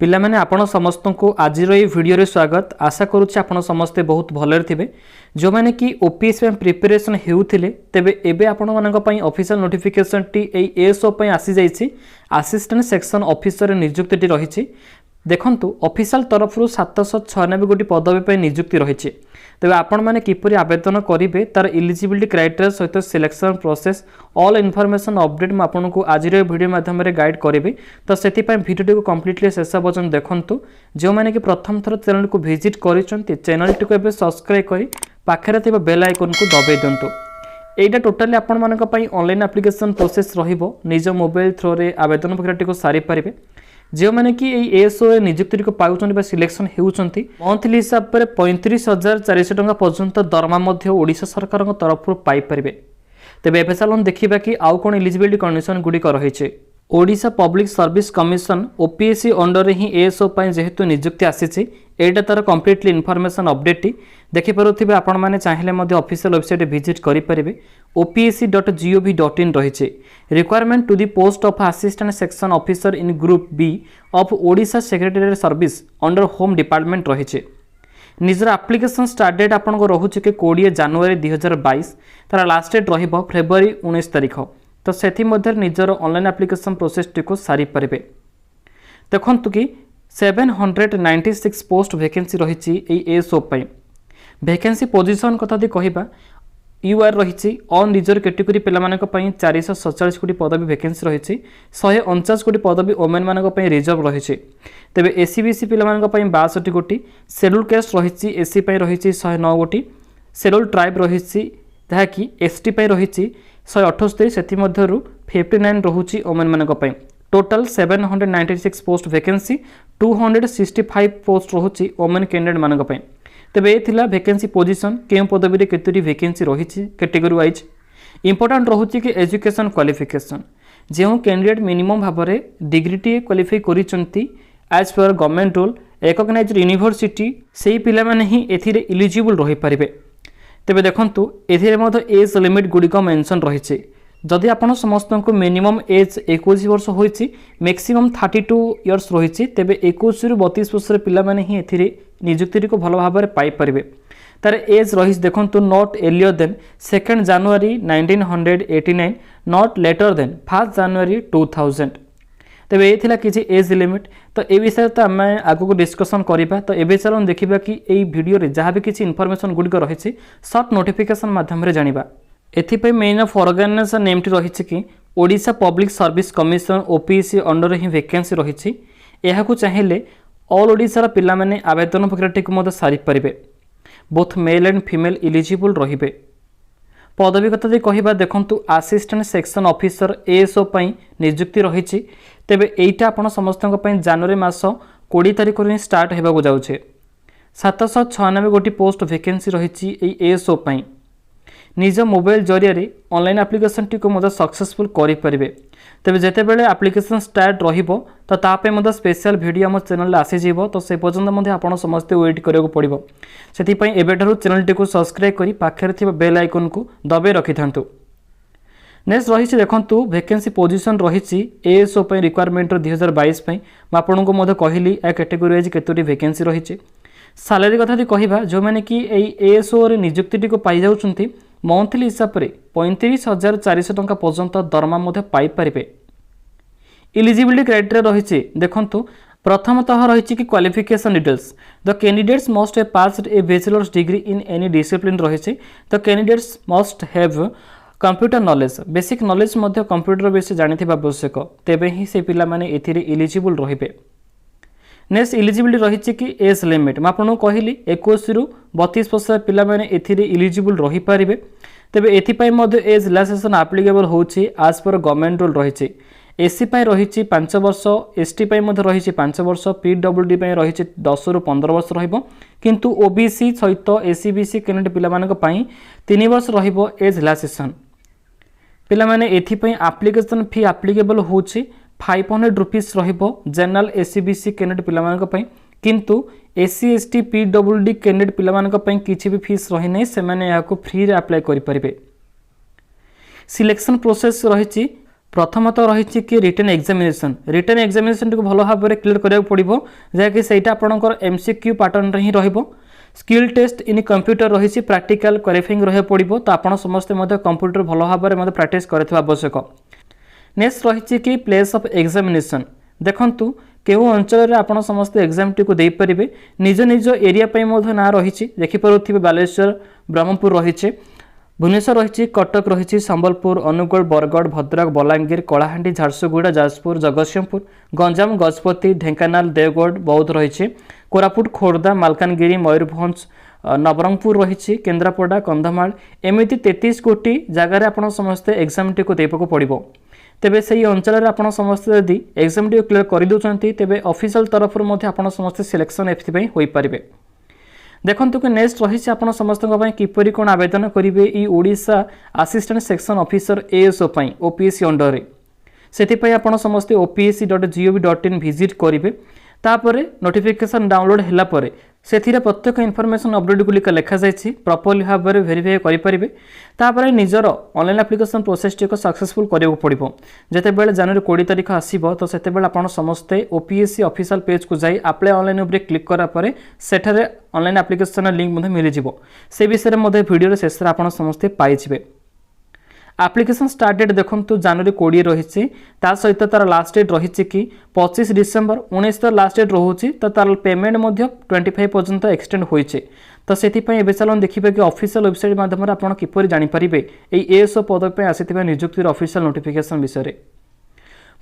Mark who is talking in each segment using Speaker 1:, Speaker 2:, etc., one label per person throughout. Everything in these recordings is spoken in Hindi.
Speaker 1: पिला माने आपण समस्त को आज वीडियो रे स्वागत। आशा करुच्ची आपण समस्ते बहुत भलरे थिबे। जो माने कि ओपीएस प्रिपरेशन हेउथिले तेबे एबे आपण मानक पई ऑफिशियल नोटिफिकेशन टी एई एएसओ पई आसी जाईछि। असिस्टेंट सेक्शन ऑफिसर नियुक्ति टी रहिछि। देखंतु ऑफिशियल तरफ रु 796 गोटी पदवी पे नियुक्ति रहिछि। तेबे आपण माने किपरि आवेदन करिवे तार एलिजिबिलिटी क्राइटेरिया सहित selection process all information update म आपण को आज रे वीडियो माध्यम रे गाइड करिवे। तो सेति पय वीडियो को कंप्लीटली शेष पर्यंत देखंतु। जो माने कि प्रथम थर चैनल को विजिट करिसंती चैनल टी को एबे सब्सक्राइब करी पाखरे थिबा बेल आइकन को दबाई दंतु। एटा टोटली आपण मानक पय ऑनलाइन एप्लीकेशन प्रोसेस रहिबो। निज मोबाइल थ्रो रे आवेदन प्रक्रिया टी को सारी परिबे। जो माने कि एएसओ नियुक्ति को पाउछन बा सिलेक्शन हेउछंती मंथली हिसाब पर 35,400 टंका पर्यंत दरमा मध्य ओडिशा सरकार तरफ पाई परिबे। तेबे एबे चलन देखिबा कि आउ कोन एलिजिबिलिटी कंडीशन गुडी कर रहिছে। Odisha public service commission OPSC under ही एएसओ पय जेहेतु नियुक्ति आसीछि एटा तार कंप्लीटली इनफॉरमेशन अपडेट टी देखि परुथिबे आपण माने चाहिले मध्ये ऑफिशियल वेबसाइट विजिट करि परिबे। opsc.gov.in रहिছে। Requirement to the post of assistant section officer in group B of Odisha secretariat service under home department रहिছে। निजर एप्लिकेशन स्टार्ट डेट आपण को रहुछि के 20 जनवरी 2022 तार लास्ट डेट रहिबो फेब्रुआरी 19 तारिख। तो सेथि मध्ये निजर ऑनलाइन एप्लिकेशन प्रोसेस टी को सारी परिबे। देखंतु कि 796 पोस्ट वैकेंसी रहिछि ए एएसओ पय। वैकेंसी पोजीशन कथा दि कहिबा यूआर रहिछि ऑन रिजर्व कैटेगरी पिला मानक पय 447 कोटी पदवी वैकेंसी रहिछि। 149 कोटी पदवी ओमेन मानक पय रिजर्व रहिछि। तबे एससीबीसी पिला मानक पय 62 कोटी, शेड्यूल कास्ट रहिछि एससी पय रहिछि 109 कोटी, शेड्यूल ट्राइब रहिछि जहा कि एसटी पय रहिछि 178 सेति मध्यरु 59 रहुछि ओमेन मानक पय। टोटल 796 पोस्ट वैकेंसी 265 पोस्ट रहुछि ओमेन कैंडिडेट मानक पय। तबे ए थिला वैकेंसी पोजीशन के पदवी रे केतरी वैकेंसी रहिछि कैटेगरी वाइज। इंपोर्टेंट रहुछि कि एजुकेशन क्वालिफिकेशन जेउ कैंडिडेट मिनिमम भाबरे डिग्री टी क्वालिफाई करिसंती as per government rule recognised university सेही पिला माने ही एथिरे एलिजिबल रहि परिबे। तेबे देखंतु एथिरे मध एज लिमिट गुडी को मेंशन रहिछि। जदि आपण समस्त को मिनिमम एज 21 वर्ष होइछि मैक्सिमम 32 इयर्स रहिछि तेबे 21 रु 32 वर्ष रे पिला माने ही एथिरे नियुक्ति को भलो भाबरे पाई परिबे। तार एज रहिस देखंतु not earlier than 2 January 1989 not later than 1 January 2000। तेबे ए थिला किछि एज लिमिट। तो ए विषय तो हम आगु को डिस्कशन करिबा। तो एबे चलन देखिबा कि एई वीडियो रे जहां भी किछि इन्फॉर्मेशन गुडी को रहिछि शॉर्ट नोटिफिकेशन माध्यम रे जानिबा। एथि पे मेन ऑफ ऑर्गेनाइजेशन नेम टी रहिछि कि Odisha public service commission OPSC under ही वैकेंसी रहिछि। एहा को चाहिले ऑल ओडिशा रा पिला माने आवेदन प्रक्रिया को मद सारी परिबे। Both male and female eligible रहिबे। पदवी कथा दे कहिबा देखंतु असिस्टेंट सेक्शन ऑफिसर एएसओ पई नियुक्ति रहिछि। तेबे एइटा आपण समस्तक पई जनवरी मास 20 तारिख रे स्टार्ट हेबा को जाउछे। 796 गोटी पोस्ट वैकेंसी रहिछि एई एएसओ पई। निज मोबाइल जरिया रे ऑनलाइन एप्लीकेशन टी को मद सक्सेसफुल करि परिबे। तबे जेते बेले एप्लीकेशन स्टार्ट रहिबो तो तापे मद स्पेशल वीडियो हम चैनल रे आसी जीवो। तो से पर्यंत मधे आपण समस्त वेट करियो पड़िबो। सेति पई एबेठारु चैनल टी को सब्सक्राइब करी पाखरे थिबा बेल आइकन को दबे रखिथांतु। नेक्स्ट रहिछि देखंतु वैकेंसी पोजीशन रहिछि एएसओ पई रिक्वायरमेंट 2022 पई म आपन को मधे कहिली ए कैटेगरी वाइज केतोटी वैकेंसी रहिछि। सैलरी कथा दि कहिबा जो माने कि एई एएसओ रे नियुक्ति टी को पाई जाउछंती मंथली हिसाब रे 35,400 टंका पर्यंत दरमा मधे पाई परिबे। एलिजिबिलिटी क्राइटेरिया रहिछि देखंतु प्रथमतः रहिछि कि qualification details the candidates must have passed a bachelor's degree in any discipline रहिछि। The candidates must have computer knowledge basic knowledge मध्य कंप्यूटर बेस जानिथिबा आवश्यक। तेबे ही से पिला माने एथिरे एलिजिबल रहिबे। नेक्स्ट एलिजिबिलिटी रहिछि कि एज लिमिट म आपन कहिली 21 रु 32 वर्ष पिला माने एथिरे एलिजिबल रहि परिबे। तेबे एथि पय मध्य एज रिलैक्सेशन एप्लीकेबल होछि एज पर गवर्नमेंट रूल रहिछि। एससी पय रहिछि 5 वर्ष, एसटी पय मध्य रहिछि 5 वर्ष, पीडब्ल्यूडी पय रहिछि 10 रु 15 वर्ष रहिबो। किंतु ओबीसी सहित एससीबीसी कैंडिडेट पिला मानक पय 3 वर्ष रहिबो एज रिलैक्सेशन। पिला माने एथि पय एप्लीकेशन फी एप्लीकेबल होछि 500 रुपीस रहिबो जनरल एससीबीसी कैंडिडेट पिला मानक पय। किंतु एससी एसटी पीडब्ल्यूडी कैंडिडेट पिला मानक पय किछि भी फीस रहि नै से माने या को फ्री रे अप्लाई करि परिबे। सिलेक्शन प्रोसेस रहिछि प्रथमतः रही कि रिटन एग्जामिनेशन टी भल भाव में क्लियर करा पड़ो जहाँकि सहीटा आपंकर एमसीक्यू पैटर्न ही रहिबो। स्किल टेस्ट इन कंप्यूटर रही प्रैक्टिकल क्वालिफाइंग रहा पड़ो तो आप समस्ते कंप्यूटर भल भाव में प्रैक्टिस करथिबा आवश्यक। नेक्स्ट रही कि प्लेस ऑफ एग्जामिनेशन देखंतु केउ अंचल में आपन समस्त एग्जाम टी को दे परिबे निज निज एरिया पई मोध ना रही देखि परुथिबे बालेश्वर ब्रह्मपुर रही भुवनेश्वर रही कटक रही संबलपुर अनुगुल बरगढ़ भद्रक बलांगीर कलाहांडी झारसुगुड़ा जाजपुर जगतसिंहपुर गंजाम गजपति ढेंकानाल देवगढ़ बौद्ध रही कोरापुट खोर्धा मालकानगिरी मयूरभंज नवरंगपुर रही केन्द्रापड़ा कंधमाल एमती 33 कोटी जगार आपन समस्ते एग्जाम टी को देबाक पड़िबो। तेबे सही अंचल में आपन समस्ते यदि एग्जाम टी क्लियर कर दउछंती तेबे ऑफिशियल तरफ मध्ये आपन समस्ते सिलेक्शन एथि पई होई परिबे। देखंतु कि नेक्स्ट रही आपन समस्त किपरि कोन आवेदन करिवे ई Odisha assistant section officer ASO पई ओपीएससी अंडर रे सेति पई आपन समस्त opsc.gov.in विजिट करिवे। तापरे नोटिफिकेशन डाउनलोड हैला परे सेथिरे प्रत्येक इनफॉरमेशन अपडेट गुलिक लिखा जायछि प्रॉपर्ली भाव में वेरीफाई करि परिबे। तापरे निजर ऑनलाइन एप्लिकेशन प्रोसेस टी को सक्सेसफुल करियो पड़िबो। जते बेले जनवरी 20 तारिख आसीबो तो सेते बेले आपण समस्ते ओपीएससी ऑफिशियल पेज को जाई अप्लाई ऑनलाइन ऊपर क्लिक करा परे सेठारे ऑनलाइन एप्लिकेशन लिंक मध्ये मिलि जिवो। से विषय रे मध्ये वीडियो रे शेष रे आपण समस्ते पाइ जिवे। एप्लिकेशन स्टार्ट डेट देखो जनवरी 20 रही सहित तार लास्ट डेट रही कि 25 डिसेम्बर 19 लास्ट डेट रोचे तो तार पेमेंट 25 पर्यंत एक्सटेंड होइछे। तो से चलन देखिए कि ऑफिशियल वेबसाइट माध्यम आप किपर जानीपारे एएसओ पद पे आसी नियुक्तिर ऑफिशियल नोटिफिकेशन विषय।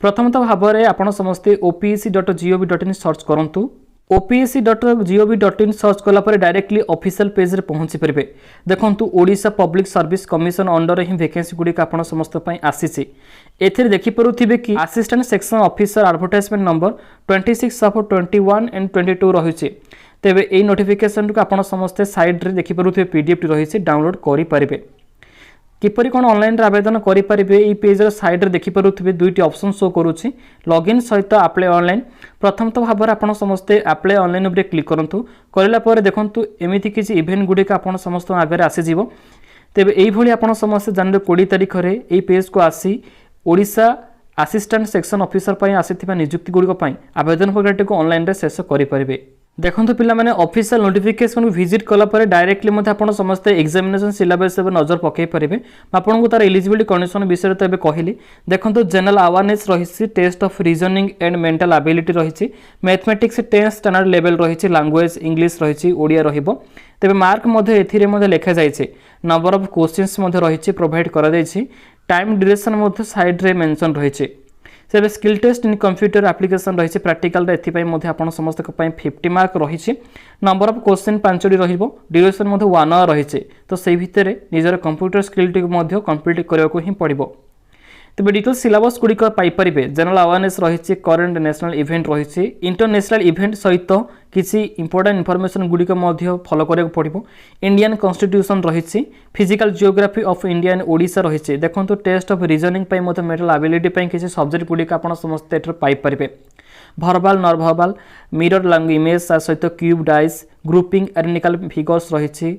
Speaker 1: प्रथमतः भाव में आप समस्ते opsc.gov.in सर्च करूँ। opsc.gov.in सर्च कलापर डायरेक्टली ऑफिशियल पेज रे पहुंची परिबे। देखंतु Odisha public service commission under ही वैकेंसी गुडी आपण समस्त पई आसीछि। एथिरे देखि परुथिबे कि assistant section officer advertisement number 26 of 21 and 22 रहिछि। तेबे एई नोटिफिकेशन को आपण समस्त साइड रे देखि परुथिबे पीडीएफ टी रहिछि डाउनलोड करि परिबे। किपरि कोन ऑनलाइन रे आवेदन करि परिबे ई पेज रे साइड रे देखि परुथिबे दुईटी ऑप्शन शो करूछि लॉगिन सहित अप्लाई ऑनलाइन। प्रथमतः भाव में आपण समस्ते अप्लाई ऑनलाइन ऊपर क्लिक करंतु करला पर देखंतु एमिति किछि इवेंट गुडी का आपण समस्त आगे आसी जीवो। तेबे एई भली आपण समस्त जनवरी 20 तारिख रे एई पेज को आसी ओडिशा असिस्टेंट सेक्शन ऑफिसर पई आसीथिबा नियुक्ति गुडी को पई आवेदन प्रक्रिया को ऑनलाइन रे शेष करि परिबे। देखो पिला माने ऑफिशियल नोटिफिकेशन विजिट कला पर डायरेक्टली मते आपण समस्त एग्जामिनेशन सिलेबस पे नजर पकई परिबे। आपण को तार एलिजिबिलिटी कंडीशन विषय तो एबे कहिली। देखंतु जनरल अवेयरनेस रहिछि test of reasoning and mental ability रहिछि मैथमेटिक्स 10 स्टैंडर्ड लेवल रहिछि लैंग्वेज इंग्लिश रहिछि ओडिया रहिबो। तेबे मार्क मध्ये एथिरे मध्ये लिखा जायछि नंबर ऑफ क्वेश्चंस मध्ये रहिछि प्रोवाइड करा जायछि टाइम ड्यूरेशन मध्ये साइड रे मेंशन रहिछि। से skill test in computer application रही प्रैक्टिकल आप समस्त 50 मार्क रही नंबर ऑफ क्वेश्चन 5 रहिबो ड्यूरेशन 1 आवर रही तो से भितर निजर कंप्यूटर स्किल टी कंप्लीट करने ही पड़ो। तेज डिटेल सिलेबस गुड़िक पाइपर जनरल अवेयरनेस रही करेन्ट नेशनल इवेंट रही इंटरनेशनल इवेंट सहित किसी इंपोर्टेंट इनफॉरमेशन गुड़िक फॉलो करा पड़ो। इंडियन कॉन्स्टिट्यूशन रही physical geography of India and Odisha रही देखो test of reasoning mental ability किसी सब्जेक्ट गुड़िक आप समस्त paper verbal non verbal mirror language image सहित क्यूब डाइस ग्रुपिंग एरिनिकल फिगर्स रही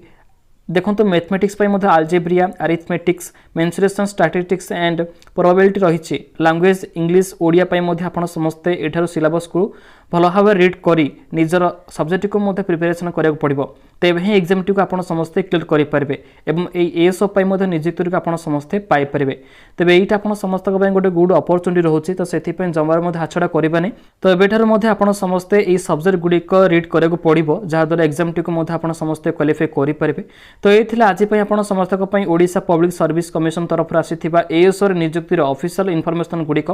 Speaker 1: देखो mathematics algebra arithmetics mensuration statistics and probability रही लैंग्वेज इंग्लिश ओडिया आप समस्ते एठार सिलेबस को भल भाव रीड करी निजर सब्जेक्ट को प्रिपेरेसन करा पड़ो तेज ही एग्जाम टी आप समस्ते क्लियर करेंगे और एएसओ नियुक्ति को आप समस्ते पाइपर। तेज ये आप समस्त गोटे गुड अपरचुनिटी रोचे तो से जमार हाछड़ा करवानी तो एठार आप समस्ते ये सब्जेक्ट गुड़िक रीड करा पड़ो जहाद्वारा एग्जाम टी को आप समस्ते क्वालिफाई करेंगे। तो ये आज आप समस्त ओडिशा पब्लिक सर्विस कमिशन तरफ आसी एएसओ नियुक्तिर ऑफिशियल इनफॉरमेशन गुड़िक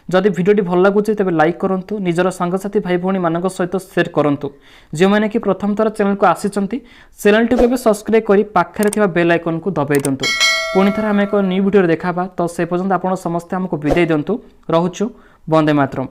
Speaker 1: जदि वीडियोटी भल लगुच तेज लाइक करूँ निजर सांगसाथी भाई भौणी मान सहित शेयर करूँ जो मैंने कि प्रथम थर चैनल को आसी चैनल टी सब्सक्राइब कर पाखे बेल आइकन को दबाई दिंतु। पुणी थर आम एक न्यू वीडियो देखा तो से पर्यंत आप समस्ते आमको विदाई दिंतु। रोचु वंदे मातरम।